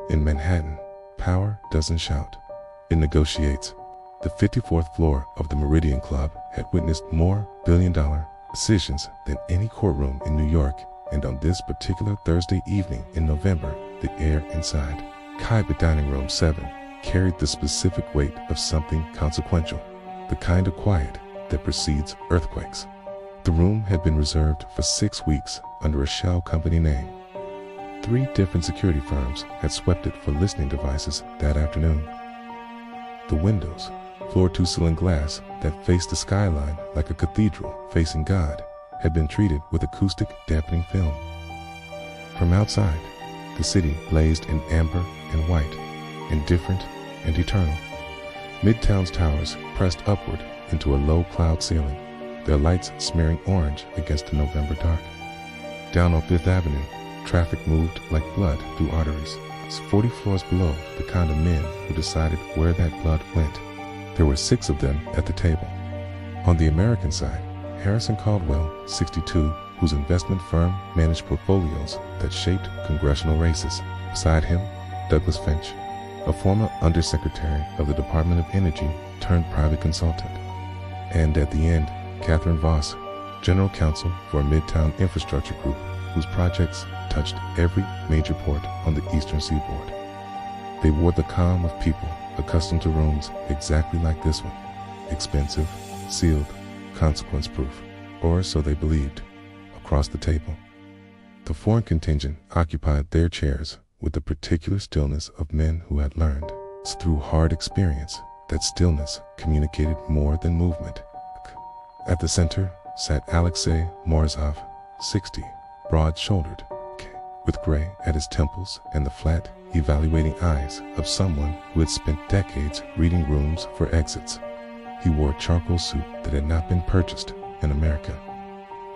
In Manhattan, power doesn't shout. It negotiates. The 54th floor of the Meridian Club had witnessed more billion-dollar decisions than any courtroom in New York, and on this particular Thursday evening in November, the air inside Kaiba Dining Room 7 carried the specific weight of something consequential, the kind of quiet that precedes earthquakes. The room had been reserved for 6 weeks under a shell company name. 3 different security firms had swept it for listening devices that afternoon. The windows, floor-to-ceiling glass that faced the skyline like a cathedral facing God, had been treated with acoustic dampening film. From outside, the city blazed in amber and white, indifferent and eternal. Midtown's towers pressed upward into a low cloud ceiling, their lights smearing orange against the November dark. Down on Fifth Avenue, traffic moved like blood through arteries. 40 floors below the kind of men who decided where that blood went. There were 6 of them at the table. On the American side, Harrison Caldwell, 62, whose investment firm managed portfolios that shaped congressional races. Beside him, Douglas Finch, a former undersecretary of the Department of Energy turned private consultant. And at the end, Catherine Voss, general counsel for a Midtown infrastructure group whose projects touched every major port on the eastern seaboard. They wore the calm of people accustomed to rooms exactly like this one, expensive, sealed, consequence-proof, or so they believed, across the table. The foreign contingent occupied their chairs with the particular stillness of men who had learned, through hard experience, that stillness communicated more than movement. At the center sat Alexei Morozov, 60, broad-shouldered, with gray at his temples and the flat, evaluating eyes of someone who had spent decades reading rooms for exits. He wore a charcoal suit that had not been purchased in America.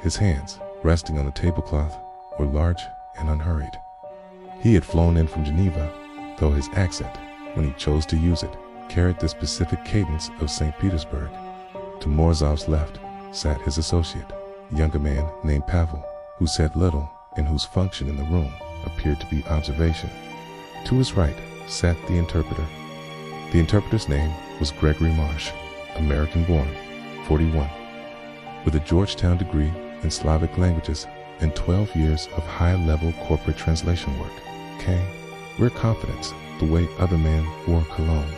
His hands, resting on the tablecloth, were large and unhurried. He had flown in from Geneva, though his accent, when he chose to use it, carried the specific cadence of St. Petersburg. To Morozov's left sat his associate, a younger man named Pavel, who said little and whose function in the room appeared to be observation. To his right sat the interpreter. The interpreter's name was Gregory Marsh, American-born, 41, with a Georgetown degree in Slavic languages and 12 years of high-level corporate translation work. Wear confidence the way other men wore cologne.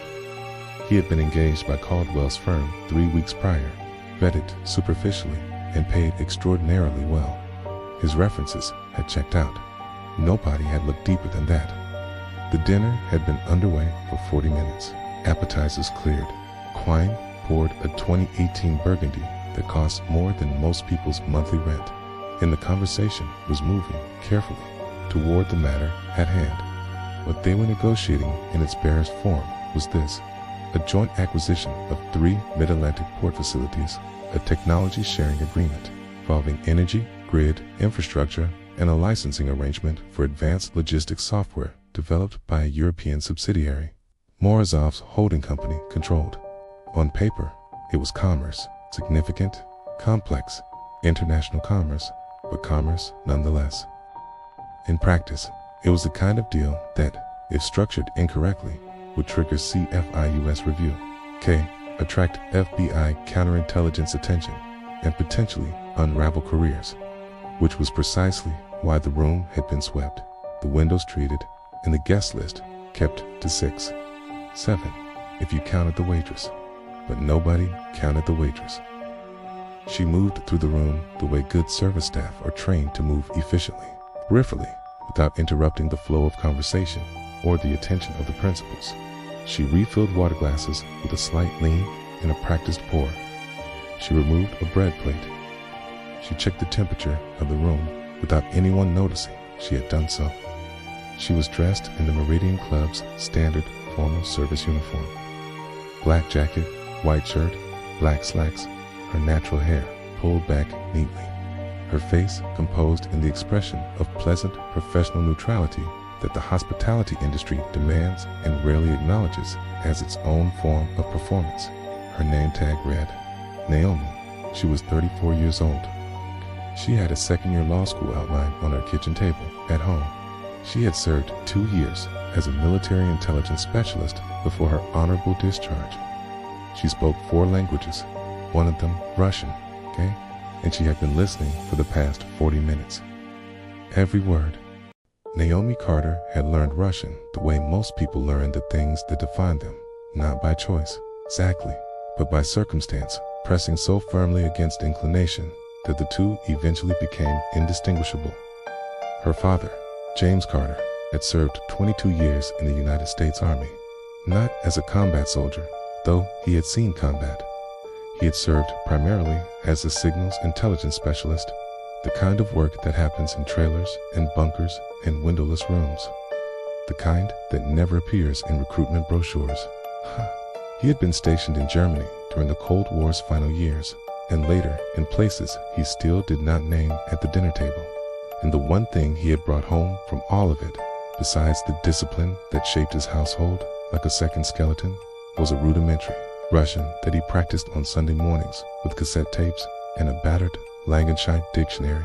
He had been engaged by Caldwell's firm 3 weeks prior, vetted superficially, and paid extraordinarily well. His references had checked out. Nobody had looked deeper than that. The dinner had been underway for 40 minutes. Appetizers cleared. Quine poured a 2018 Burgundy that cost more than most people's monthly rent, and the conversation was moving carefully toward the matter at hand. What they were negotiating in its barest form was this: a joint acquisition of 3 Mid-Atlantic port facilities, a technology sharing agreement involving energy, grid, infrastructure, and a licensing arrangement for advanced logistics software developed by a European subsidiary Morozov's holding company controlled. On paper, it was commerce, significant, complex, international commerce, but commerce nonetheless. In practice, it was the kind of deal that, if structured incorrectly, would trigger CFIUS review, attract FBI counterintelligence attention, and potentially unravel careers, which was precisely why the room had been swept, the windows treated, and the guest list kept to 6, 7, if you counted the waitress. But nobody counted the waitress. She moved through the room the way good service staff are trained to move efficiently, peripherally, without interrupting the flow of conversation or the attention of the principals. She refilled water glasses with a slight lean and a practiced pour. She removed a bread plate. She checked the temperature of the room without anyone noticing she had done so. She was dressed in the Meridian Club's standard formal service uniform. Black jacket, white shirt, black slacks, her natural hair pulled back neatly. Her face composed in the expression of pleasant professional neutrality that the hospitality industry demands and rarely acknowledges as its own form of performance. Her name tag read Naomi. She was 34 years old. She had a second-year law school outline on her kitchen table at home. She had served 2 years as a military intelligence specialist before her honorable discharge. She spoke 4 languages, one of them Russian, okay? And she had been listening for the past 40 minutes. Every word. Naomi Carter had learned Russian the way most people learn the things that define them, not by choice, exactly, but by circumstance, pressing so firmly against inclination that the two eventually became indistinguishable. Her father, James Carter, had served 22 years in the United States Army, not as a combat soldier, though he had seen combat. He had served primarily as a signals intelligence specialist, the kind of work that happens in trailers and bunkers and windowless rooms, the kind that never appears in recruitment brochures. He had been stationed in Germany during the Cold War's final years, and later in places he still did not name at the dinner table. And the one thing he had brought home from all of it, besides the discipline that shaped his household like a second skeleton, was a rudimentary Russian that he practiced on Sunday mornings with cassette tapes and a battered Langenscheidt dictionary.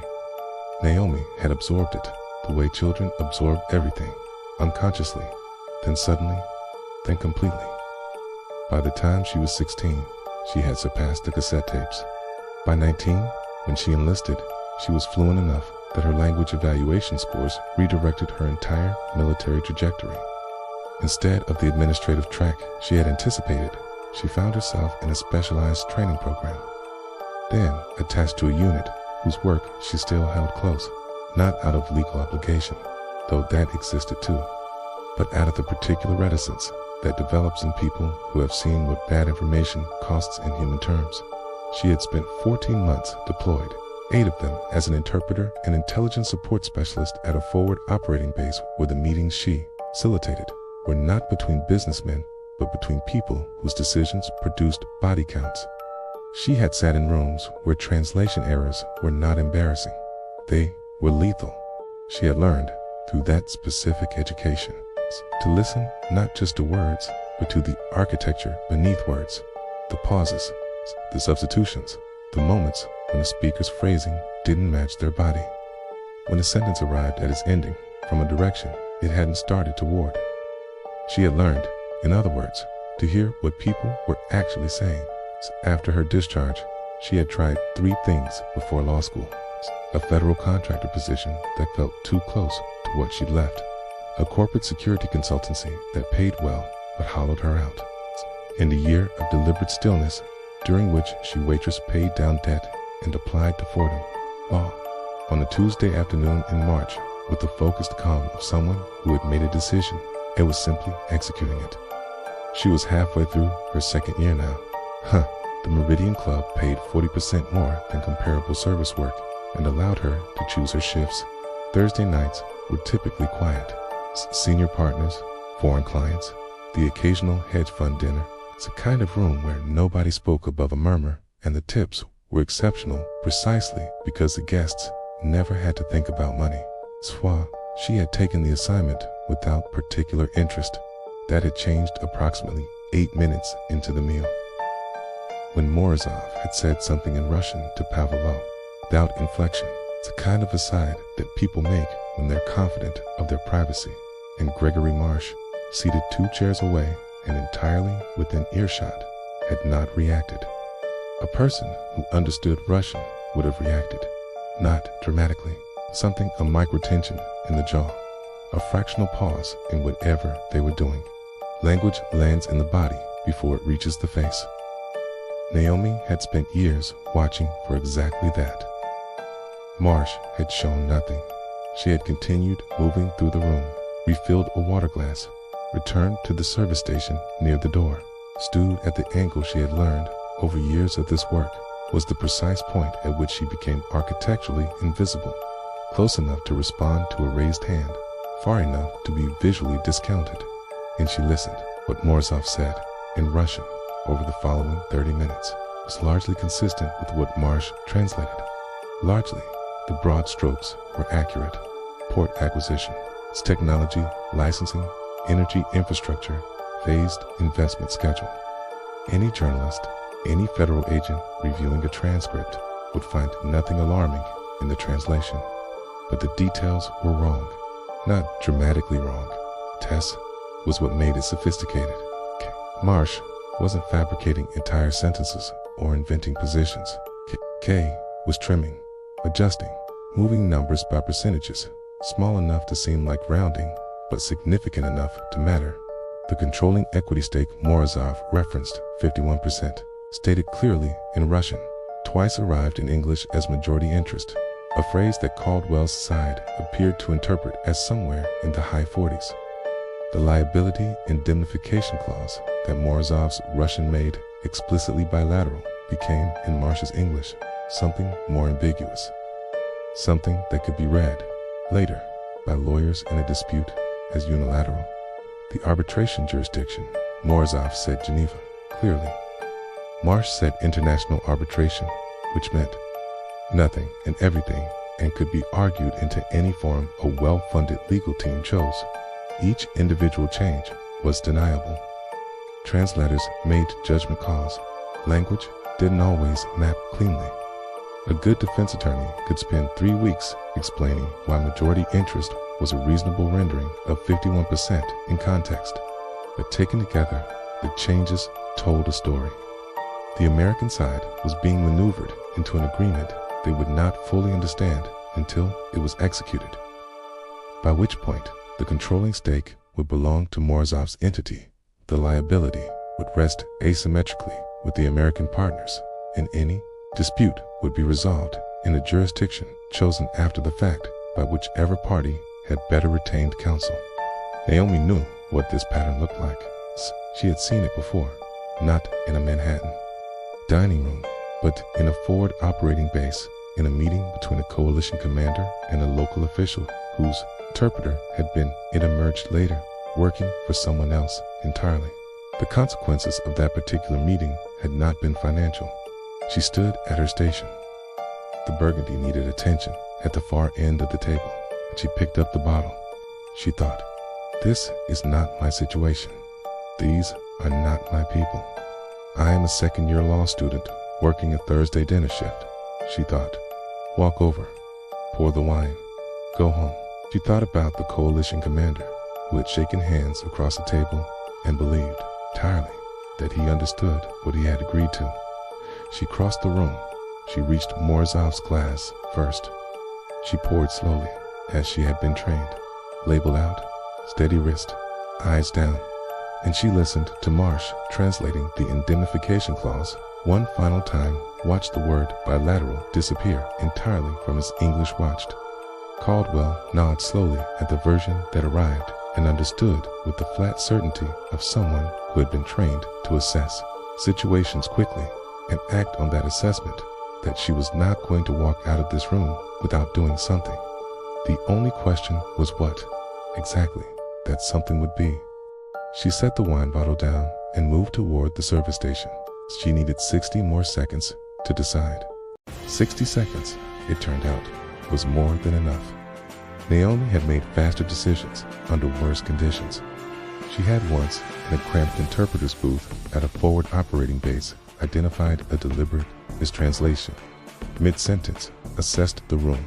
Naomi had absorbed it the way children absorb everything, unconsciously, then suddenly, then completely. By the time she was 16, she had surpassed the cassette tapes. By 19, when she enlisted, she was fluent enough that her language evaluation scores redirected her entire military trajectory. Instead of the administrative track she had anticipated, she found herself in a specialized training program. Then attached to a unit whose work she still held close, not out of legal obligation, though that existed too, but out of the particular reticence that develops in people who have seen what bad information costs in human terms. She had spent 14 months deployed, 8 of them as an interpreter and intelligence support specialist at a forward operating base where the meetings she facilitated were not between businessmen, but between people whose decisions produced body counts. She had sat in rooms where translation errors were not embarrassing. They were lethal. She had learned, through that specific education, to listen not just to words, but to the architecture beneath words, the pauses, the substitutions, the moments when a speaker's phrasing didn't match their body, when a sentence arrived at its ending from a direction it hadn't started toward. She had learned, in other words, to hear what people were actually saying. After her discharge, she had tried 3 things before law school: a federal contractor position that felt too close to what she'd left, a corporate security consultancy that paid well but hollowed her out, and a year of deliberate stillness during which she Waitress paid down debt and applied to Fordham Law on a Tuesday afternoon in March with the focused calm of someone who had made a decision and was simply executing it. She was halfway through her 2nd year now. The Meridian Club paid 40% more than comparable service work and allowed her to choose her shifts. Thursday nights were typically quiet. Senior partners, foreign clients, the occasional hedge fund dinner. It's a kind of room where nobody spoke above a murmur, and the tips were exceptional precisely because the guests never had to think about money. She had taken the assignment without particular interest. That had changed approximately 8 minutes into the meal, when Morozov had said something in Russian to Pavlov, without inflection. It's a kind of aside that people make when they're confident of their privacy, and Gregory Marsh, seated 2 chairs away and entirely within earshot, had not reacted. A person who understood Russian would have reacted, not dramatically, something a microtension in the jaw, a fractional pause in whatever they were doing. Language lands in the body before it reaches the face. Naomi had spent years watching for exactly that. Marsh had shown nothing. She had continued moving through the room, refilled a water glass, returned to the service station near the door. Stewed at the angle she had learned over years of this work was the precise point at which she became architecturally invisible, close enough to respond to a raised hand, far enough to be visually discounted. And she listened. What Morozov said, in Russian, over the following 30 minutes was largely consistent with what Marsh translated. Largely, the broad strokes were accurate. Port acquisition, its technology, licensing, energy infrastructure, phased investment schedule. Any journalist, any federal agent reviewing a transcript would find nothing alarming in the translation. But the details were wrong. Not dramatically wrong, Tess was what made it sophisticated. Marsh wasn't fabricating entire sentences or inventing positions. K was trimming, adjusting, moving numbers by percentages, small enough to seem like rounding, but significant enough to matter. The controlling equity stake Morozov referenced, 51%, stated clearly in Russian, twice arrived in English as majority interest, a phrase that Caldwell's side appeared to interpret as somewhere in the high 40s. The liability indemnification clause that Morozov's Russian made explicitly bilateral became, in Marsh's English, something more ambiguous, something that could be read, later, by lawyers in a dispute as unilateral. The arbitration jurisdiction, Morozov said Geneva, clearly. Marsh said international arbitration, which meant nothing and everything, and could be argued into any form a well-funded legal team chose. Each individual change was deniable. Translators made judgment calls. Language didn't always map cleanly. A good defense attorney could spend 3 weeks explaining why majority interest was a reasonable rendering of 51% in context. But taken together, the changes told a story. The American side was being maneuvered into an agreement they would not fully understand until it was executed, by which point the controlling stake would belong to Morozov's entity. The liability would rest asymmetrically with the American partners, and any dispute would be resolved in a jurisdiction chosen after the fact by whichever party had better retained counsel. Naomi knew what this pattern looked like. She had seen it before, not in a Manhattan dining room, but in a forward operating base, in a meeting between a coalition commander and a local official whose interpreter had been, it emerged later, working for someone else entirely. The consequences of that particular meeting had not been financial. She stood at her station. The burgundy needed attention at the far end of the table, and she picked up the bottle. She thought, this is not my situation. These are not my people. I am a second-year law student working a Thursday dinner shift, she thought. Walk over, pour the wine, go home. She thought about the coalition commander who had shaken hands across the table and believed entirely that he understood what he had agreed to. She crossed the room. She reached Morozov's glass first. She poured slowly, as she had been trained, labeled out, steady wrist, eyes down, and she listened to Marsh translating the indemnification clause one final time, watched the word bilateral disappear entirely from his English watched. Caldwell nodded slowly at the version that arrived and understood with the flat certainty of someone who had been trained to assess situations quickly and act on that assessment, that she was not going to walk out of this room without doing something. The only question was what, exactly, that something would be. She set the wine bottle down and moved toward the service station. She needed 60 more seconds to decide. 60 seconds, it turned out, was more than enough. Naomi had made faster decisions under worse conditions. She had once, in a cramped interpreter's booth at a forward operating base, identified a deliberate mistranslation. Mid-sentence, assessed the room,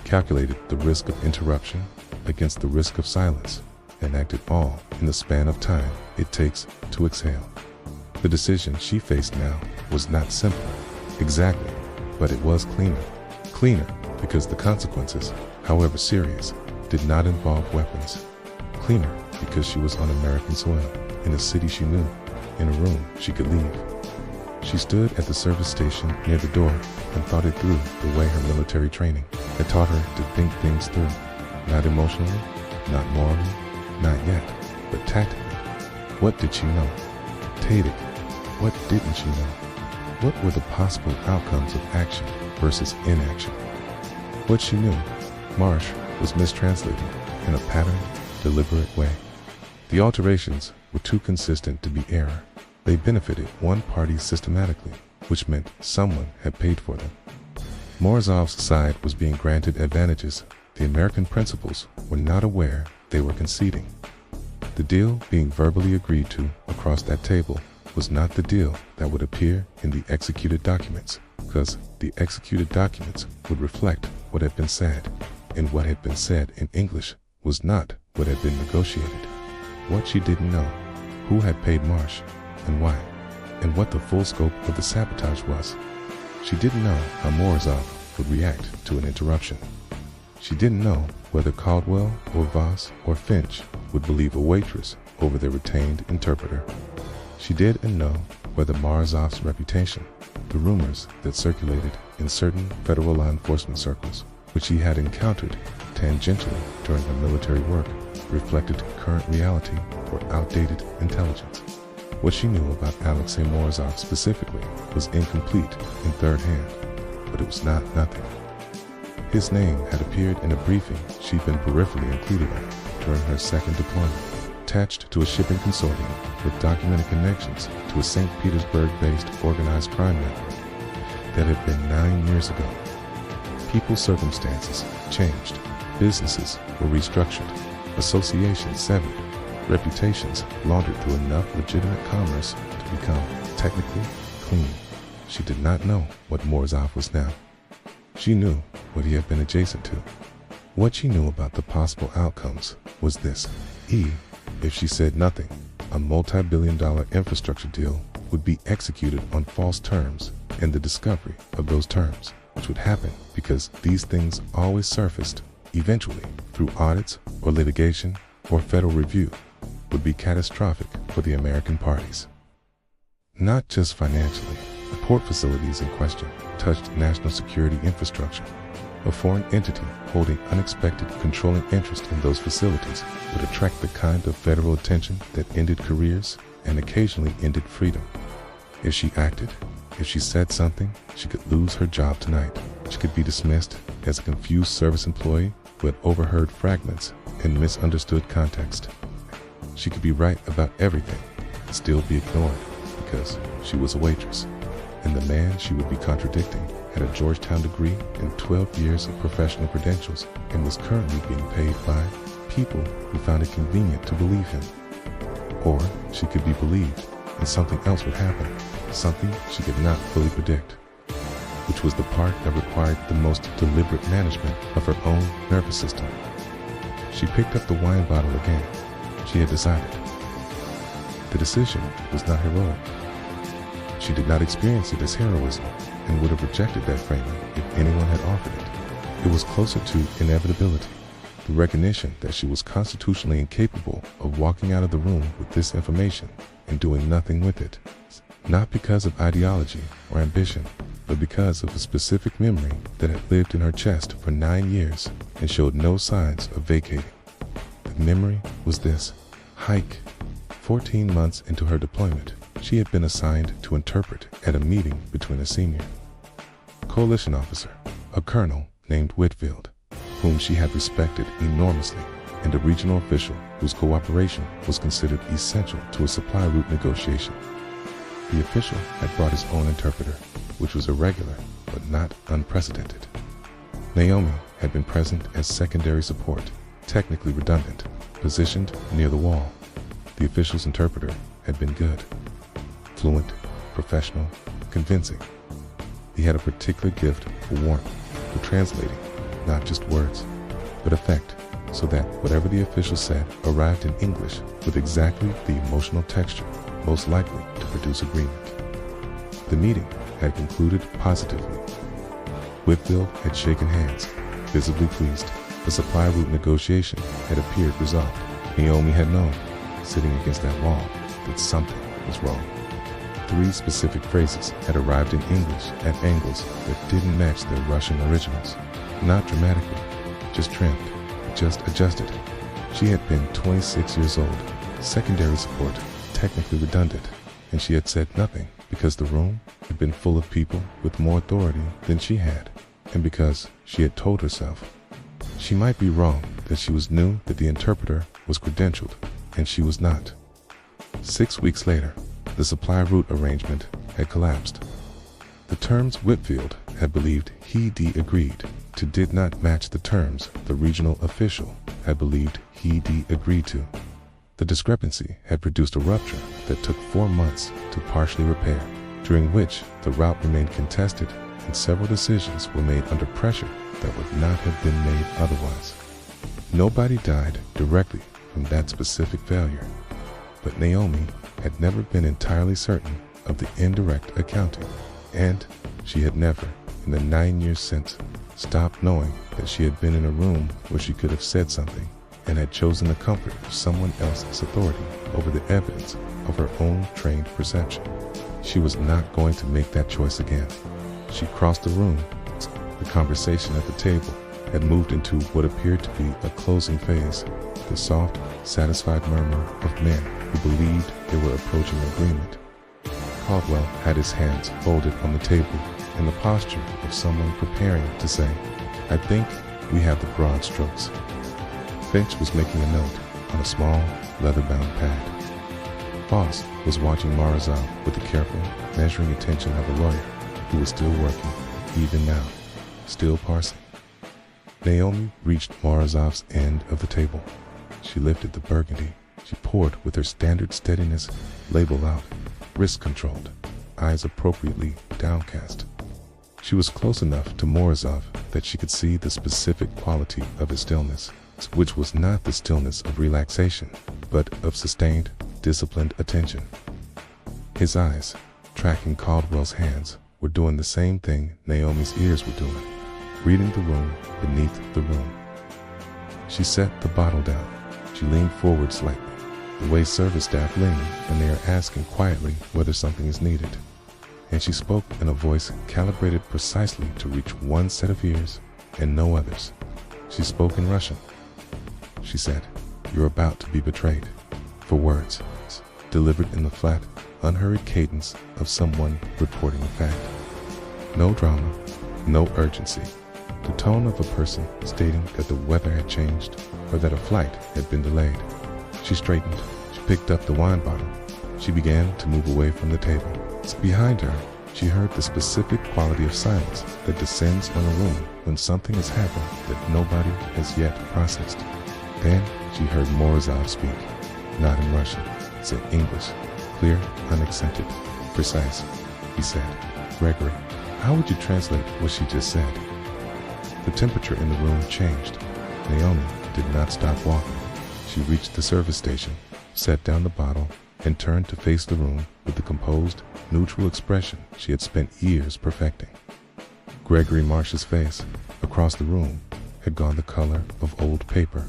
calculated the risk of interruption against the risk of silence, and acted all in the span of time it takes to exhale. The decision she faced now was not simple, exactly, but it was cleaner. Cleaner because the consequences, however serious, did not involve weapons. Cleaner because she was on American soil, in a city she knew, in a room she could leave. She stood at the service station near the door and thought it through the way her military training had taught her to think things through, not emotionally, not morally, not yet, but tactically. What did she know? Tadic, what didn't she know? What were the possible outcomes of action versus inaction? What she knew, Marsh was mistranslating in a patterned, deliberate way. The alterations were too consistent to be error. They benefited one party systematically, which meant someone had paid for them. Morozov's side was being granted advantages the American principals were not aware they were conceding. The deal being verbally agreed to across that table was not the deal that would appear in the executed documents, because the executed documents would reflect what had been said, and what had been said in English was not what had been negotiated. what she didn't know: who had paid Marsh and why, and what the full scope of the sabotage was. She didn't know how Morozov would react to an interruption. She didn't know whether Caldwell or Voss or Finch would believe a waitress over their retained interpreter. She didn't know whether Morozov's reputation, the rumors that circulated in certain federal law enforcement circles, which she had encountered tangentially during her military work, reflected current reality or outdated intelligence. What she knew about Alexei Morozov specifically was incomplete in third hand, but it was not nothing. His name had appeared in a briefing she'd been peripherally included in during her second deployment, attached to a shipping consortium with documented connections to a St. Petersburg-based organized crime network that had been 9 years ago. People's circumstances changed, businesses were restructured, associations severed, reputations laundered through enough legitimate commerce to become technically clean. She did not know what Morozov was now. She knew what he had been adjacent to. What she knew about the possible outcomes was this: if she said nothing, a multi-billion-dollar infrastructure deal would be executed on false terms, and the discovery of those terms, which would happen because these things always surfaced, eventually through audits or litigation or federal review, would be catastrophic for the American parties. Not just financially. The port facilities in question touched national security infrastructure. A foreign entity holding unexpected controlling interest in those facilities would attract the kind of federal attention that ended careers and occasionally ended freedom. If she acted, if she said something, she could lose her job tonight. She could be dismissed as a confused service employee who had overheard fragments and misunderstood context. She could be right about everything and still be ignored because she was a waitress. And the man she would be contradicting had a Georgetown degree and 12 years of professional credentials and was currently being paid by people who found it convenient to believe him. Or she could be believed and something else would happen, something she could not fully predict, which was the part that required the most deliberate management of her own nervous system. She picked up the wine bottle again. She had decided. The decision was not heroic. She did not experience it as heroism and would have rejected that framing if anyone had offered it. It was closer to inevitability, the recognition that she was constitutionally incapable of walking out of the room with this information and doing nothing with it, not because of ideology or ambition, but because of a specific memory that had lived in her chest for 9 years and showed no signs of vacating. The memory was this: hike. 14 months into her deployment, she had been assigned to interpret at a meeting between a senior coalition officer, a colonel named Whitfield, whom she had respected enormously, and a regional official whose cooperation was considered essential to a supply route negotiation. The official had brought his own interpreter, which was irregular but not unprecedented. Naomi had been present as secondary support, technically redundant, positioned near the wall. The official's interpreter had been good, fluent, professional, convincing. He had a particular gift for warmth, for translating not just words, but effect, so that whatever the official said arrived in English with exactly the emotional texture most likely to produce agreement. The meeting had concluded positively. Whitfield had shaken hands, visibly pleased. The supply route negotiation had appeared resolved. Naomi had known, sitting against that wall, that something was wrong. 3 specific phrases had arrived in English at angles that didn't match their Russian originals. Not dramatically, just trimmed, just adjusted. She had been 26 years old, secondary support, technically redundant, and she had said nothing because the room had been full of people with more authority than she had, and because she had told herself she might be wrong, that she was new, that the interpreter was credentialed, and she was not. 6 weeks later, the supply route arrangement had collapsed. The terms Whitfield had believed he agreed to did not match the terms the regional official had believed he agreed to. The discrepancy had produced a rupture that took 4 months to partially repair, during which the route remained contested and several decisions were made under pressure that would not have been made otherwise. Nobody died directly from that specific failure. But Naomi had never been entirely certain of the indirect accounting, and she had never, in the 9 years since, stopped knowing that she had been in a room where she could have said something and had chosen the comfort of someone else's authority over the evidence of her own trained perception. She was not going to make that choice again. She crossed the room. The conversation at the table had moved into what appeared to be a closing phase, the soft, satisfied murmur of men who believed they were approaching agreement. Caldwell had his hands folded on the table in the posture of someone preparing to say, "I think we have the broad strokes." Finch was making a note on a small, leather-bound pad. Foss was watching Morozov with the careful, measuring attention of a lawyer who was still working, even now, still parsing. Naomi reached Morozov's end of the table. She lifted the burgundy. She poured with her standard steadiness, label out, wrist-controlled, eyes appropriately downcast. She was close enough to Morozov that she could see the specific quality of his stillness, which was not the stillness of relaxation, but of sustained, disciplined attention. His eyes, tracking Caldwell's hands, were doing the same thing Naomi's ears were doing, reading the room beneath the room. She set the bottle down. She leaned forward slightly, the way service staff lean when they are asking quietly whether something is needed. And she spoke in a voice calibrated precisely to reach one set of ears and no others. She spoke in Russian. She said, "You're about to be betrayed," for words, delivered in the flat, unhurried cadence of someone reporting a fact. No drama, no urgency. The tone of a person stating that the weather had changed or that a flight had been delayed. She straightened. She picked up the wine bottle. She began to move away from the table. Behind her, she heard the specific quality of silence that descends on a room when something has happened that nobody has yet processed. Then she heard Morozov speak, not in Russian, in English, clear, unaccented, precise. He said, "Gregory, how would you translate what she just said?" The temperature in the room changed. Naomi did not stop walking. She reached the service station, set down the bottle, and turned to face the room with the composed, neutral expression she had spent years perfecting. Gregory Marsh's face, across the room, had gone the color of old paper.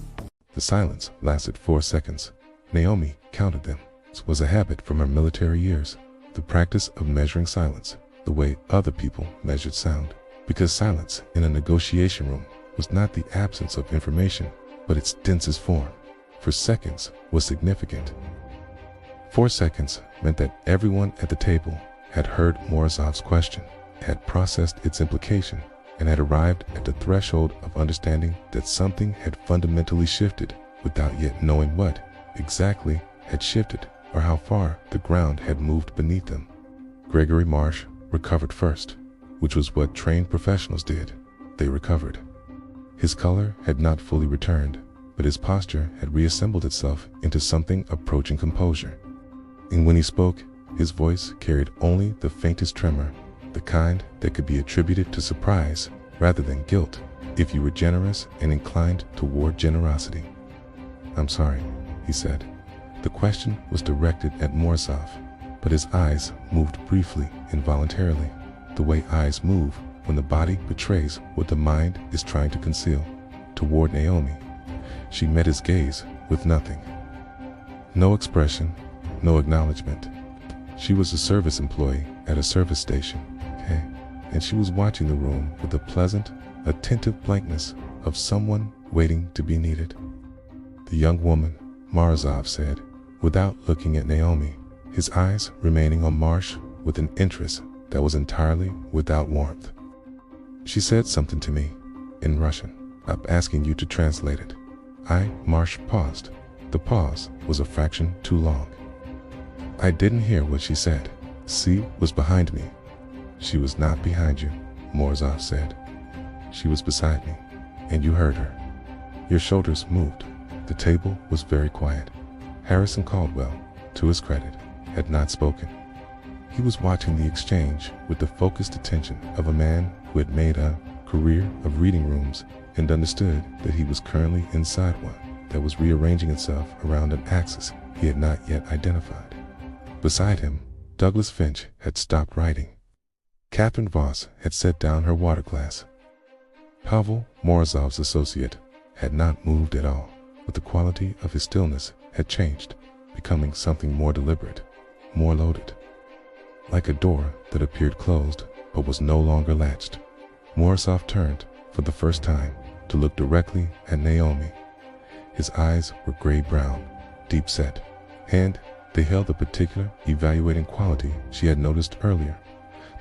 The silence lasted 4 seconds. Naomi counted them. It was a habit from her military years, the practice of measuring silence the way other people measured sound, because silence in a negotiation room was not the absence of information, but its densest form. For seconds was significant. 4 seconds meant that everyone at the table had heard Morozov's question, had processed its implication, and had arrived at the threshold of understanding that something had fundamentally shifted without yet knowing what exactly had shifted or how far the ground had moved beneath them. Gregory Marsh recovered first, which was what trained professionals did. They recovered. His color had not fully returned, but his posture had reassembled itself into something approaching composure. And when he spoke, his voice carried only the faintest tremor, the kind that could be attributed to surprise rather than guilt, if you were generous and inclined toward generosity. "I'm sorry," he said. The question was directed at Morozov, but his eyes moved briefly, involuntarily, the way eyes move when the body betrays what the mind is trying to conceal, toward Naomi. She met his gaze with nothing. No expression, no acknowledgement. She was a service employee at a service station, okay? And she was watching the room with the pleasant, attentive blankness of someone waiting to be needed. "The young woman," Morozov said, without looking at Naomi, his eyes remaining on Marsh with an interest that was entirely without warmth. "She said something to me, in Russian. I'm asking you to translate it." Marsh paused. The pause was a fraction too long. "I didn't hear what she said. C was behind me." "She was not behind you," Morozov said. "She was beside me, and you heard her. Your shoulders moved." The table was very quiet. Harrison Caldwell, to his credit, had not spoken. He was watching the exchange with the focused attention of a man who had made a career of reading rooms and understood that he was currently inside one. that was rearranging itself around an axis he had not yet identified. Beside him, Douglas Finch had stopped writing. Catherine Voss had set down her water glass. Pavel Morozov's associate had not moved at all, but the quality of his stillness had changed, becoming something more deliberate, more loaded. Like a door that appeared closed but was no longer latched, Morozov turned for the first time to look directly at Naomi. His eyes were gray-brown, deep-set, and they held a particular evaluating quality she had noticed earlier,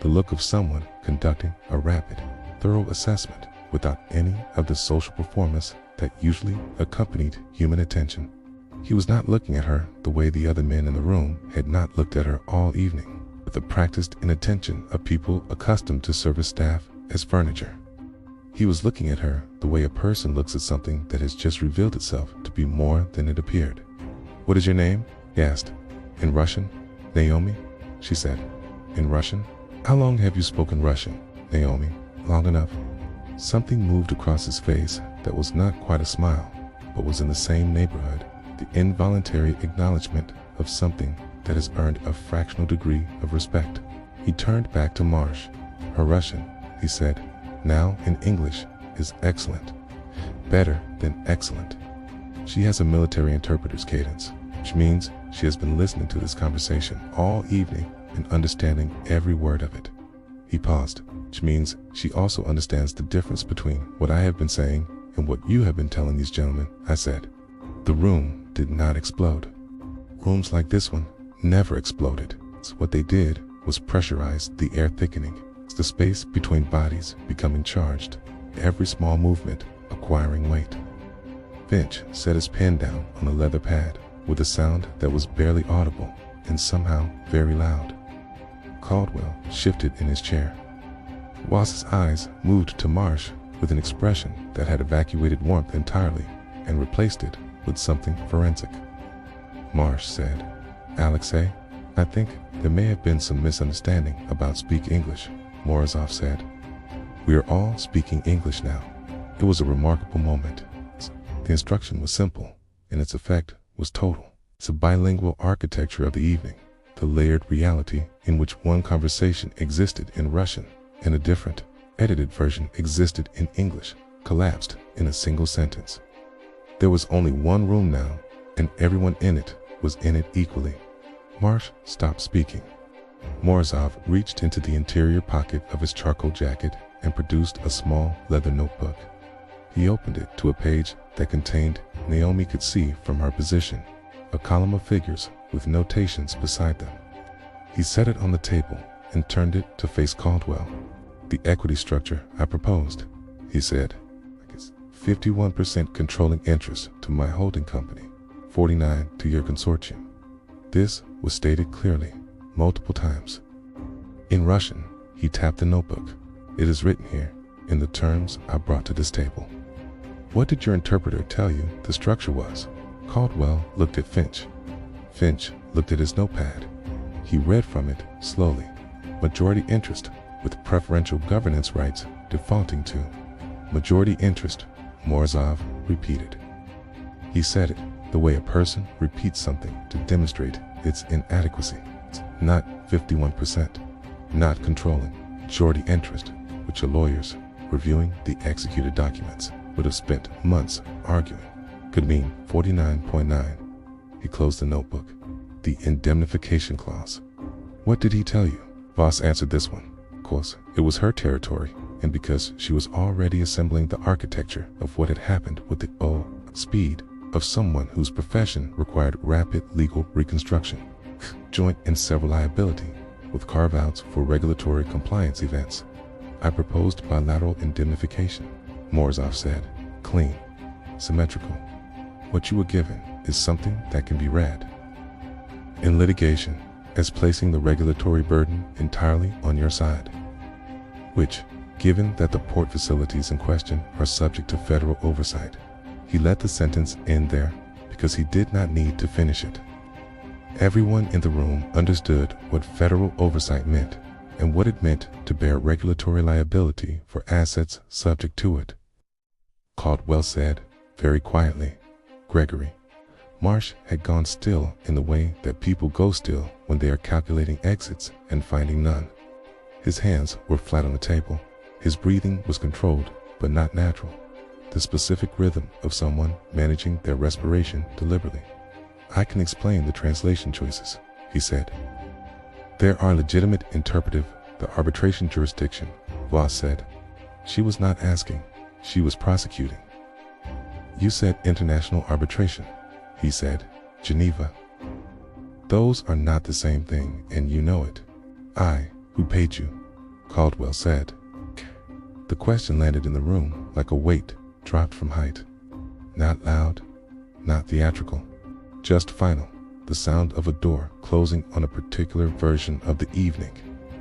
the look of someone conducting a rapid, thorough assessment without any of the social performance that usually accompanied human attention. He was not looking at her the way the other men in the room had not looked at her all evening, with the practiced inattention of people accustomed to service staff as furniture. He was looking at her the way a person looks at something that has just revealed itself to be more than it appeared. "What is your name?" he asked. "In Russian?" "Naomi," she said. "In Russian? How long have you spoken Russian, Naomi?" "Long enough." Something moved across his face that was not quite a smile, but was in the same neighborhood, the involuntary acknowledgement of something that has earned a fractional degree of respect. He turned back to Marsh. "Her Russian," he said, "now in English, is excellent. Better than excellent. She has a military interpreter's cadence, which means she has been listening to this conversation all evening and understanding every word of it." He paused, which means she also understands the difference between what I have been saying and what you have been telling these gentlemen, I said. The room did not explode. Rooms like this one never exploded. So what they did was pressurize the air thickening, the space between bodies becoming charged, every small movement acquiring weight. Finch set his pen down on the leather pad with a sound that was barely audible and somehow very loud. Caldwell shifted in his chair. Voss's eyes moved to Marsh with an expression that had evacuated warmth entirely and replaced it with something forensic. Marsh said, "Alexei, I think there may have been some misunderstanding about speak English," Morozov said. "We are all speaking English now." It was a remarkable moment. The instruction was simple, and its effect was total. It's a bilingual architecture of the evening, the layered reality in which one conversation existed in Russian and a different, edited version existed in English, collapsed in a single sentence. There was only one room now, and everyone in it was in it equally. Marsh stopped speaking. Morozov reached into the interior pocket of his charcoal jacket and produced a small leather notebook. He opened it to a page that contained, Naomi could see from her position, a column of figures with notations beside them. He set it on the table and turned it to face Caldwell. "The equity structure I proposed," he said, "is 51% controlling interest to my holding company, 49% to your consortium." This was stated clearly, multiple times. In Russian, he tapped the notebook. "It is written here, in the terms I brought to this table." "What did your interpreter tell you the structure was?" Caldwell looked at Finch. Finch looked at his notepad. He read from it slowly. "Majority interest with preferential governance rights defaulting to." "Majority interest," Morozov repeated. He said it the way a person repeats something to demonstrate its inadequacy. Not 51%, not controlling, majority interest, which the lawyers, reviewing the executed documents, would have spent months arguing, could mean 49.9. He closed the notebook. "The indemnification clause." "What did he tell you?" Voss answered this one. Of course, it was her territory, and because she was already assembling the architecture of what had happened with the speed of someone whose profession required rapid legal reconstruction, joint and several liability, with carve-outs for regulatory compliance events. "I proposed bilateral indemnification," Morozov said. "Clean, symmetrical. What you were given is something that can be read in litigation as placing the regulatory burden entirely on your side, which, given that the port facilities in question are subject to federal oversight." He let the sentence end there because he did not need to finish it. Everyone in the room understood what federal oversight meant and what it meant to bear regulatory liability for assets subject to it. Caldwell said, very quietly, Gregory. Marsh had gone still in the way that people go still when they are calculating exits and finding none. His hands were flat on the table. His breathing was controlled, but not natural. The specific rhythm of someone managing their respiration deliberately. "I can explain the translation choices," he said. "There are legitimate interpretive, the arbitration jurisdiction," Voss said. She was not asking, she was prosecuting. "You said international arbitration," he said. "Geneva. Those are not the same thing, and you know it." "I, who paid you," Caldwell said. The question landed in the room like a weight dropped from height. Not loud, not theatrical, just final. The sound of a door closing on a particular version of the evening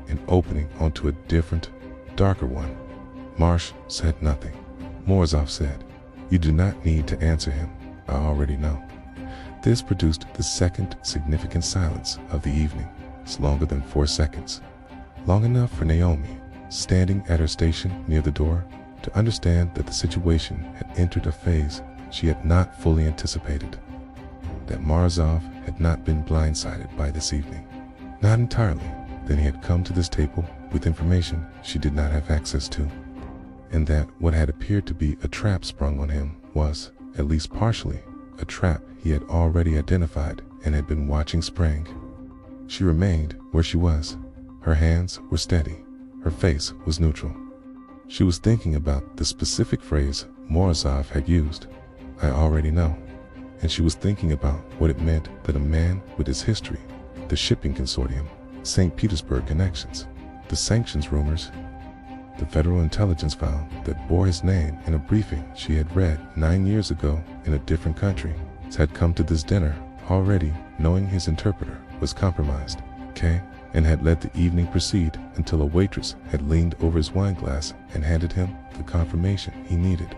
and opening onto a different, darker one. Marsh said nothing. Morozov said, "You do not need to answer him. I already know." This produced the second significant silence of the evening. It's longer than 4 seconds. Long enough for Naomi, standing at her station near the door, to understand that the situation had entered a phase she had not fully anticipated. That Morozov had not been blindsided by this evening. Not entirely. Then he had come to this table with information she did not have access to. And that what had appeared to be a trap sprung on him was, at least partially, a trap he had already identified and had been watching spring. She remained where she was. Her hands were steady. Her face was neutral. She was thinking about the specific phrase Morozov had used, "I already know." And she was thinking about what it meant that a man with his history, the shipping consortium, St. Petersburg connections, the sanctions rumors, the federal intelligence file that bore his name in a briefing she had read 9 years ago in a different country, had come to this dinner already knowing his interpreter was compromised, and had let the evening proceed until a waitress had leaned over his wine glass and handed him the confirmation he needed.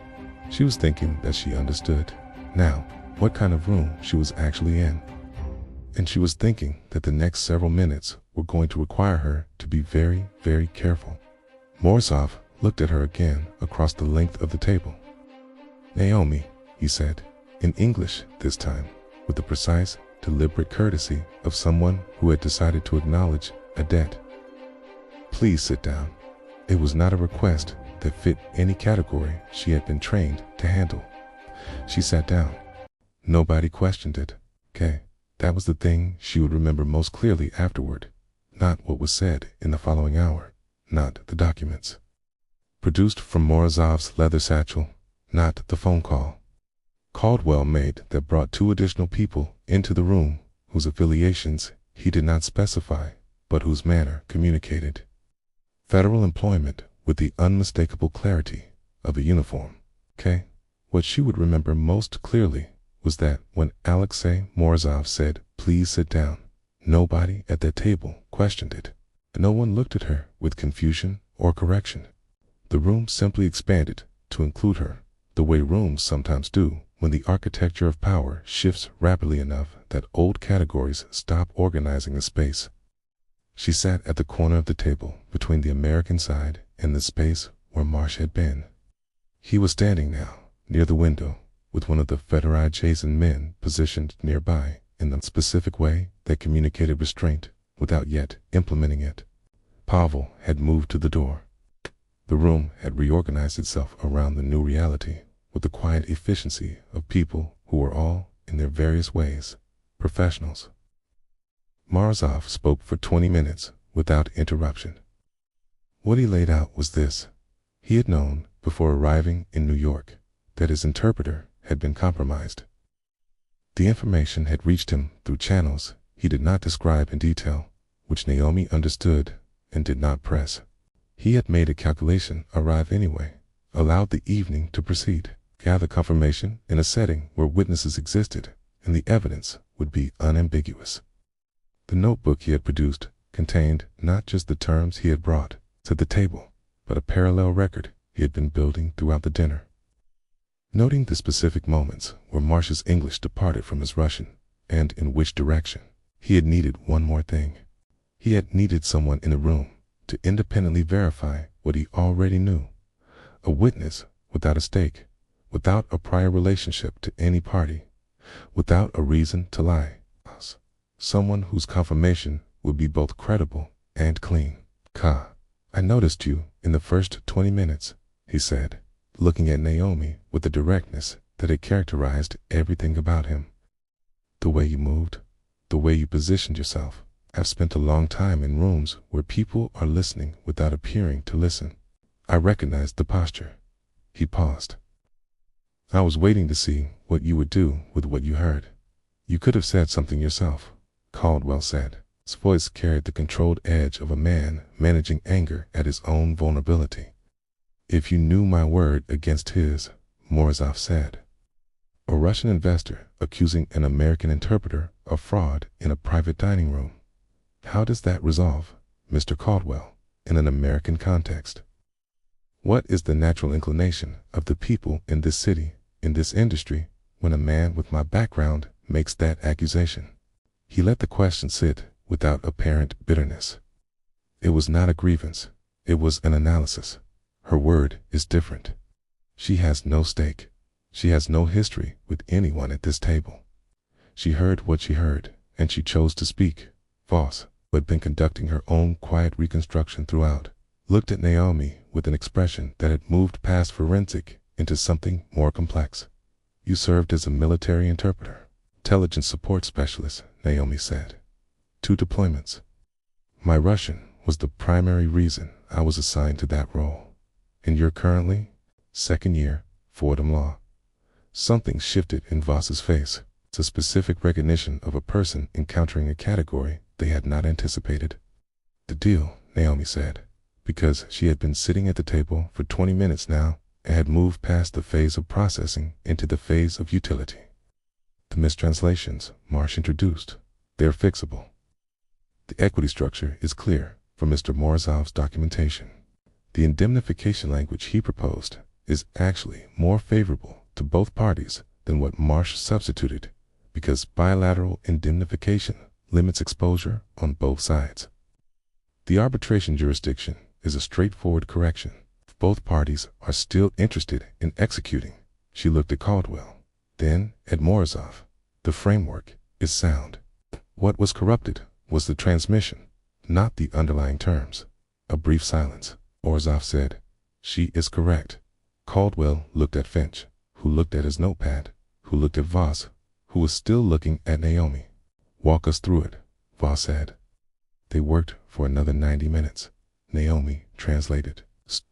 She was thinking that she understood now what kind of room she was actually in. And she was thinking that the next several minutes were going to require her to be very, very careful. Morozov looked at her again across the length of the table. "Naomi," he said, in English this time, with the precise, deliberate courtesy of someone who had decided to acknowledge a debt. "Please sit down." It was not a request that fit any category she had been trained to handle. She sat down. Nobody questioned it. That was the thing she would remember most clearly afterward, not what was said in the following hour, not the documents produced from Morozov's leather satchel, not the phone call Caldwell made that brought 2 additional people into the room whose affiliations he did not specify, but whose manner communicated federal employment with the unmistakable clarity of a uniform. What she would remember most clearly was that when Alexei Morozov said, "Please sit down," nobody at that table questioned it. No one looked at her with confusion or correction. The room simply expanded to include her, the way rooms sometimes do when the architecture of power shifts rapidly enough that old categories stop organizing the space. She sat at the corner of the table between the American side and the space where Marsh had been. He was standing now near the window with one of the Federationen men positioned nearby in the specific way that communicated restraint without yet implementing it. Pavel had moved to the door. The room had reorganized itself around the new reality with the quiet efficiency of people who were all, in their various ways, professionals. Morozov spoke for 20 minutes without interruption. What he laid out was this. He had known, before arriving in New York, that his interpreter had been compromised. The information had reached him through channels he did not describe in detail, which Naomi understood and did not press. He had made a calculation arrive anyway, allowed the evening to proceed, gather confirmation in a setting where witnesses existed and the evidence would be unambiguous. The notebook he had produced contained not just the terms he had brought to the table, but a parallel record he had been building throughout the dinner. Noting the specific moments where Marsh's English departed from his Russian, and in which direction, he had needed one more thing. He had needed someone in the room to independently verify what he already knew. A witness without a stake, without a prior relationship to any party, without a reason to lie. Someone whose confirmation would be both credible and clean. I noticed you in the first 20 minutes, he said, looking at Naomi with the directness that had characterized everything about him. The way you moved, the way you positioned yourself. I've spent a long time in rooms where people are listening without appearing to listen. I recognized the posture. He paused. I was waiting to see what you would do with what you heard. You could have said something yourself, Caldwell said. His voice carried the controlled edge of a man managing anger at his own vulnerability. If you knew my word against his, Morozov said. A Russian investor accusing an American interpreter of fraud in a private dining room. How does that resolve, Mr. Caldwell, in an American context? What is the natural inclination of the people in this city, in this industry, when a man with my background makes that accusation? He let the question sit without apparent bitterness. It was not a grievance. It was an analysis. Her word is different. She has no stake. She has no history with anyone at this table. She heard what she heard, and she chose to speak. Voss, who had been conducting her own quiet reconstruction throughout, looked at Naomi with an expression that had moved past forensic into something more complex. You served as a military interpreter. Intelligence support specialist, Naomi said. 2 deployments. My Russian was the primary reason I was assigned to that role. And you're currently 2nd year, Fordham Law. Something shifted in Voss's face. It's a specific recognition of a person encountering a category they had not anticipated. The deal, Naomi said, because she had been sitting at the table for 20 minutes now and had moved past the phase of processing into the phase of utility. The mistranslations Marsh introduced, they're fixable. The equity structure is clear from Mr. Morozov's documentation. The indemnification language he proposed is actually more favorable to both parties than what Marsh substituted, because bilateral indemnification limits exposure on both sides. The arbitration jurisdiction is a straightforward correction. If both parties are still interested in executing, she looked at Caldwell, then at Morozov. The framework is sound. What was corrupted was the transmission, not the underlying terms. A brief silence. Morozov said, "She is correct." Caldwell looked at Finch, who looked at his notepad, who looked at Voss, who was still looking at Naomi. "Walk us through it," Voss said. They worked for another 90 minutes. Naomi translated,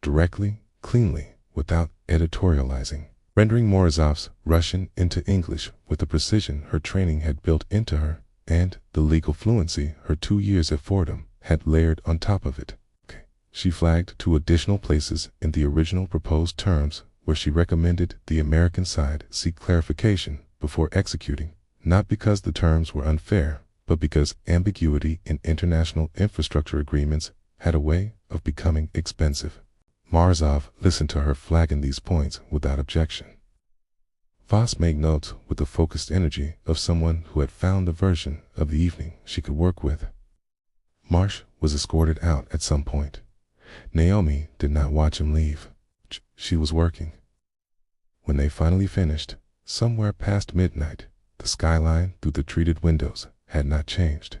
directly, cleanly, without editorializing, rendering Morozov's Russian into English with the precision her training had built into her and the legal fluency her 2 years at Fordham had layered on top of it. She flagged 2 additional places in the original proposed terms where she recommended the American side seek clarification before executing, not because the terms were unfair, but because ambiguity in international infrastructure agreements had a way of becoming expensive. Morozov listened to her flagging these points without objection. Voss made notes with the focused energy of someone who had found the version of the evening she could work with. Marsh was escorted out at some point. Naomi did not watch him leave. She was working. When they finally finished, somewhere past midnight, the skyline through the treated windows had not changed.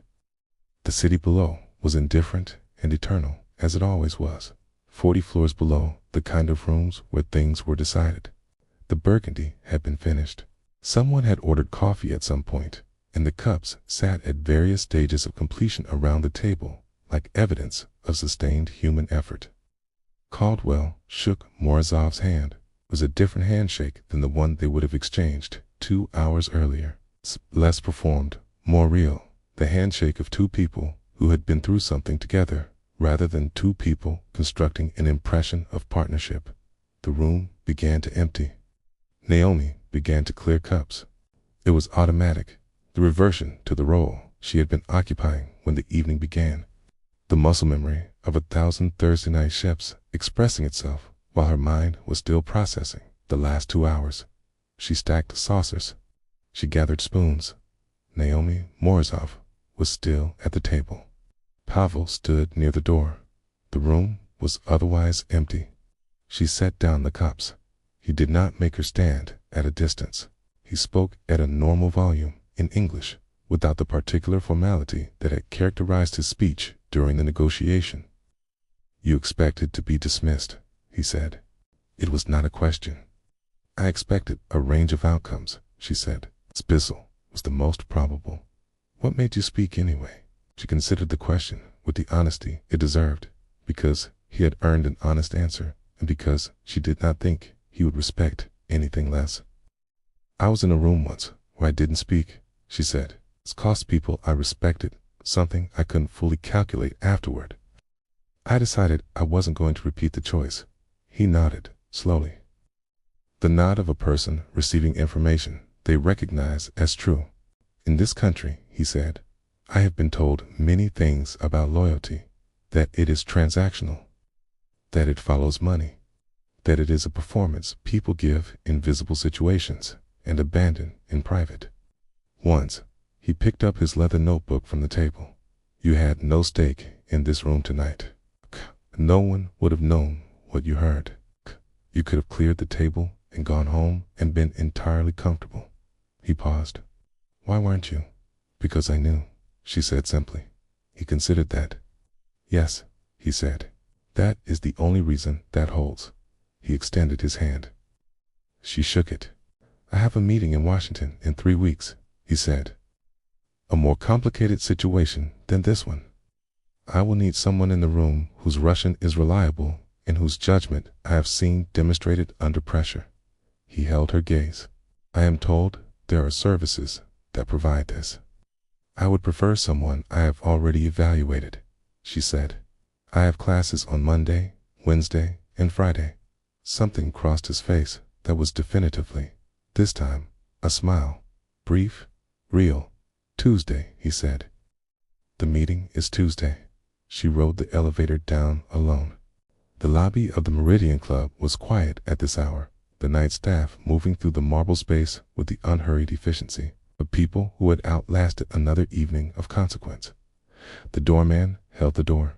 The city below was indifferent and eternal, as it always was. 40 floors below, the kind of rooms where things were decided. The burgundy had been finished. Someone had ordered coffee at some point, and the cups sat at various stages of completion around the table, like evidence of sustained human effort. Caldwell shook Morozov's hand. It was a different handshake than the one they would have exchanged 2 hours earlier. Less performed, more real. The handshake of 2 people who had been through something together, rather than 2 people constructing an impression of partnership. The room began to empty. Naomi began to clear cups. It was automatic, the reversion to the role she had been occupying when the evening began. The muscle memory of 1,000 Thursday night chefs expressing itself while her mind was still processing the last 2 hours. She stacked saucers. She gathered spoons. Naomi Morozov was still at the table. Pavel stood near the door. The room was otherwise empty. She set down the cups. He did not make her stand at a distance. He spoke at a normal volume in English, without the particular formality that had characterized his speech during the negotiation. "You expected to be dismissed," he said. It was not a question. "I expected a range of outcomes," she said. "Dismissal was the most probable." "What made you speak anyway?" She considered the question with the honesty it deserved, because he had earned an honest answer, and because she did not think he would respect anything less. "I was in a room once where I didn't speak," she said. "It's cost people I respected something I couldn't fully calculate afterward. I decided I wasn't going to repeat the choice." He nodded slowly. The nod of a person receiving information they recognize as true. "In this country," he said, "I have been told many things about loyalty, that it is transactional, that it follows money, that it is a performance people give in visible situations and abandon in private." Once, he picked up his leather notebook from the table. "You had no stake in this room tonight. No one would have known what you heard. You could have cleared the table and gone home and been entirely comfortable." He paused. "Why weren't you?" "Because I knew," she said simply. He considered that. "Yes," he said. "That is the only reason that holds." He extended his hand. She shook it. "I have a meeting in Washington in 3 weeks," he said. "A more complicated situation than this one. I will need someone in the room whose Russian is reliable and whose judgment I have seen demonstrated under pressure." He held her gaze. "I am told there are services that provide this." "I would prefer someone I have already evaluated," she said. "I have classes on Monday, Wednesday, and Friday." Something crossed his face that was definitively, this time, a smile. "Brief, real. Tuesday," he said. "The meeting is Tuesday." She rode the elevator down alone. The lobby of the Meridian Club was quiet at this hour, the night staff moving through the marble space with the unhurried efficiency of people who had outlasted another evening of consequence. The doorman held the door.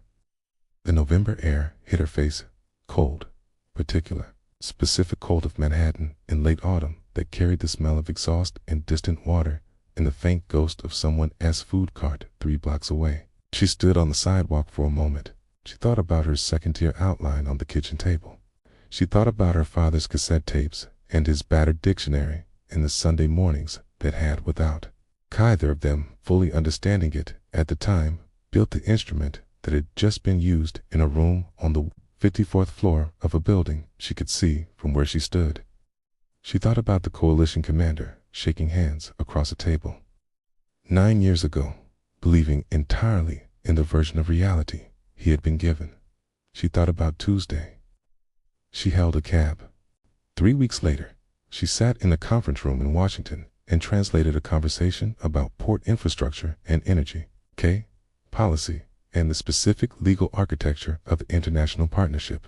The November air hit her face, cold, particular, specific cold of Manhattan in late autumn that carried the smell of exhaust and distant water and the faint ghost of someone's food cart 3 blocks away. She stood on the sidewalk for a moment. She thought about her second-tier outline on the kitchen table. She thought about her father's cassette tapes and his battered dictionary and the Sunday mornings that had without. Either of them, fully understanding it at the time, built the instrument that had just been used in a room on the 54th floor of a building she could see from where she stood. She thought about the coalition commander shaking hands across a table. 9 years ago, believing entirely in the version of reality he had been given. She thought about Tuesday. She held a cab. 3 weeks later, she sat in a conference room in Washington and translated a conversation about port infrastructure and energy, policy, and the specific legal architecture of the international partnership,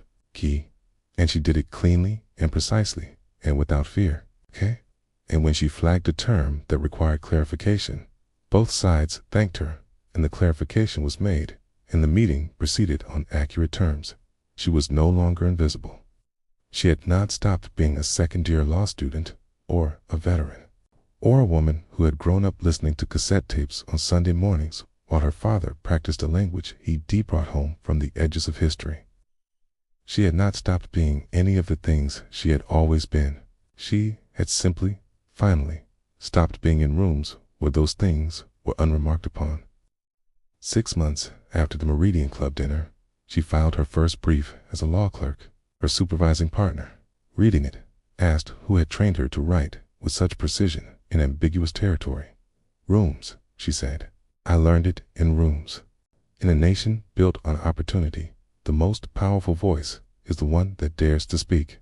and she did it cleanly and precisely and without fear, And when she flagged a term that required clarification, both sides thanked her, and the clarification was made, and the meeting proceeded on accurate terms. She was no longer invisible. She had not stopped being a second-year law student, or a veteran, or a woman who had grown up listening to cassette tapes on Sunday mornings while her father practiced a language he brought home from the edges of history. She had not stopped being any of the things she had always been. She had simply, finally, stopped being in rooms where those things were unremarked upon. 6 months after the Meridian Club dinner, she filed her first brief as a law clerk. Her supervising partner, reading it, asked who had trained her to write with such precision in ambiguous territory. "Rooms," she said. "I learned it in rooms." In a nation built on opportunity, the most powerful voice is the one that dares to speak.